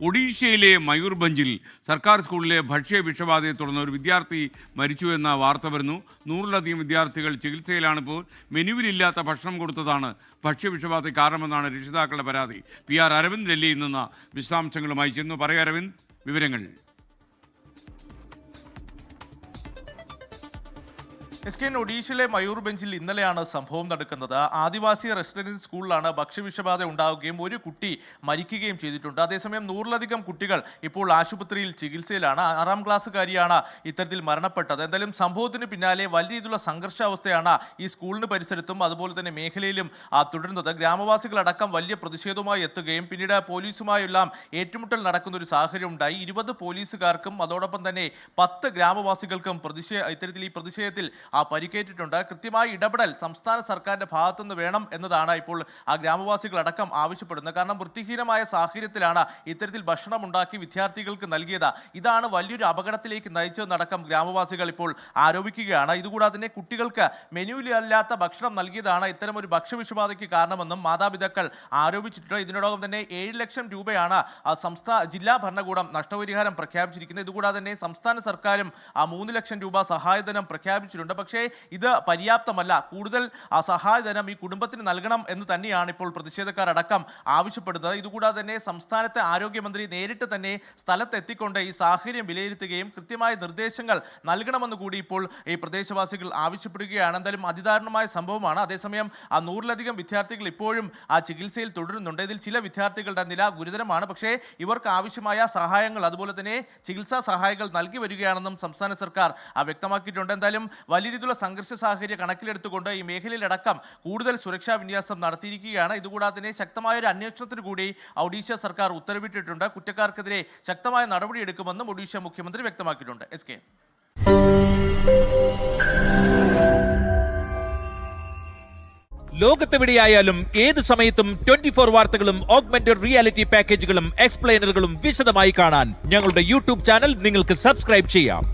ഒഡീഷയിലെ മയൂർഭഞ്ചിൽ സർക്കാർ സ്കൂളിലെ ഭക്ഷ്യ വിഷബാധയെ തുടർന്ന് ഒരു വിദ്യാർത്ഥി മരിച്ചു എന്ന വാർത്ത വരുന്നു. 100-ലധികം വിദ്യാർത്ഥികൾ ചികിത്സയിലാണിപ്പോൾ. മെനുവിലില്ലാത്ത ഭക്ഷണം കൊടുത്തതാണ് ഭക്ഷ്യ വിഷബാധയ്ക്ക് കാരണമെന്നാണ് രക്ഷിതാക്കളുടെ പരാതി. PR അരവിന്ദ് ഡൽഹിയിൽ നിന്ന് വിശദാംശങ്ങളുമായി ചെന്നു. പറയൂ അരവിന്ദ്, വിവരങ്ങൾ. ഒഡീഷയിലെ മയൂർഭഞ്ചിൽ ഇന്നലെയാണ് സംഭവം നടക്കുന്നത്. ആദിവാസി റെസിഡൻഷ്യൽ സ്കൂളിലാണ് ഭക്ഷ്യവിഷബാധ ഉണ്ടാവുകയും ഒരു കുട്ടി മരിക്കുകയും ചെയ്തിട്ടുണ്ട്. അതേസമയം 100-ലധികം കുട്ടികൾ ഇപ്പോൾ ആശുപത്രിയിൽ ചികിത്സയിലാണ്. 6ാം ക്ലാസ്സുകാരിയാണ് ഇത്തരത്തിൽ മരണപ്പെട്ടത്. എന്തായാലും സംഭവത്തിന് പിന്നാലെ വലിയ രീതിയിലുള്ള സംഘർഷാവസ്ഥയാണ് ഈ സ്കൂളിന് പരിസരത്തും അതുപോലെ തന്നെ മേഖലയിലും തുടരുന്നത്. ഗ്രാമവാസികളടക്കം വലിയ പ്രതിഷേധവുമായി എത്തുകയും പിന്നീട് പോലീസുമായെല്ലാം ഏറ്റുമുട്ടൽ നടക്കുന്ന ഒരു സാഹചര്യം ഉണ്ടായി. 20 പോലീസുകാർക്കും അതോടൊപ്പം തന്നെ 10 ഗ്രാമവാസികൾക്കും ഇത്തരത്തിൽ ഈ പ്രതിഷേധത്തിൽ പരിക്കേറ്റിട്ടുണ്ട്. കൃത്യമായ ഇടപെടൽ സംസ്ഥാന സർക്കാരിന്റെ ഭാഗത്തുനിന്ന് വേണം എന്നതാണ് ഇപ്പോൾ ഗ്രാമവാസികളടക്കം ആവശ്യപ്പെടുന്നത്. കാരണം വൃത്തിഹീനമായ സാഹചര്യത്തിലാണ് ഇത്തരത്തിൽ ഭക്ഷണം ഉണ്ടാക്കി വിദ്യാർത്ഥികൾക്ക് നൽകിയത്. ഇതാണ് വലിയൊരു അപകടത്തിലേക്ക് നയിച്ചതെന്നടക്കം ഗ്രാമവാസികൾ ഇപ്പോൾ ആരോപിക്കുകയാണ്. ഇതുകൂടാതെ തന്നെ കുട്ടികൾക്ക് മെനുവിലല്ലാത്ത ഭക്ഷണം നൽകിയതാണ് ഇത്തരമൊരു ഭക്ഷ്യവിഷബാധയ്ക്ക് കാരണമെന്നും മാതാപിതാക്കൾ ആരോപിച്ചിട്ടുണ്ട്. ഇതിനോടകം തന്നെ 7 ലക്ഷം രൂപയാണ് ജില്ലാ ഭരണകൂടം നഷ്ടപരിഹാരം പ്രഖ്യാപിച്ചിരിക്കുന്നത്. ഇതുകൂടാതെ തന്നെ സംസ്ഥാന സർക്കാരും 3 ലക്ഷം രൂപ സഹായധനം പ്രഖ്യാപിച്ചിട്ടുണ്ട്. പക്ഷേ ഇത് പര്യാപ്തമല്ല. കൂടുതൽ സഹായധനം ഈ കുടുംബത്തിന് നൽകണം എന്ന് തന്നെയാണ് ഇപ്പോൾ പ്രതിഷേധക്കാരടക്കം ആവശ്യപ്പെടുന്നത്. ഇതുകൂടാതെ തന്നെ സംസ്ഥാനത്തെ ആരോഗ്യമന്ത്രി നേരിട്ട് തന്നെ സ്ഥലത്തെത്തിക്കൊണ്ട് ഈ സാഹചര്യം വിലയിരുത്തുകയും കൃത്യമായ നിർദ്ദേശങ്ങൾ നൽകണമെന്ന് കൂടി ഇപ്പോൾ ഈ പ്രദേശവാസികൾ ആവശ്യപ്പെടുകയാണ്. എന്തായാലും അതിദാരുണമായ സംഭവമാണ്. അതേസമയം 100-ലധികം വിദ്യാർത്ഥികൾ ഇപ്പോഴും ചികിത്സയിൽ തുടരുന്നുണ്ട്. ഇതിൽ ചില വിദ്യാർത്ഥികളുടെ നില ഗുരുതരമാണ്. പക്ഷേ ഇവർക്ക് ആവശ്യമായ സഹായങ്ങൾ അതുപോലെ തന്നെ ചികിത്സാ സഹായങ്ങൾ നൽകി വരികയാണെന്നും സംസ്ഥാന സർക്കാർ വ്യക്തമാക്കിയിട്ടുണ്ട്. എന്തായാലും വലിയ രീതിയിലുള്ള സംഘർഷ സാഹചര്യം കണക്കിലെടുത്തുകൊണ്ട് ഈ മേഖലയിലടക്കം കൂടുതൽ സുരക്ഷാ വിന്യാസം നടത്തിയിരിക്കുകയാണ്. ഇതുകൂടാതെ തന്നെ ശക്തമായ ഒരു അന്വേഷണത്തിന് കൂടി ഒഡീഷ സർക്കാർ ഉത്തരവിട്ടിട്ടുണ്ട്. കുറ്റക്കാർക്കെതിരെ ശക്തമായ നടപടിയെടുക്കുമെന്നും ഒഡീഷ മുഖ്യമന്ത്രി വ്യക്തമാക്കിയിട്ടുണ്ട്. SK ലോകത്തെവിടെയായാലും ഏത് സമയത്തും 24 വാർത്തകളും ഓഗ്മെന്റഡ് റിയാലിറ്റി പാക്കേജുകളും എക്സ്പ്ലെയിനറുകളും വിശദമായി കാണാൻ ഞങ്ങളുടെ YouTube ചാനൽ നിങ്ങൾക്ക് സബ്സ്ക്രൈബ് ചെയ്യാം.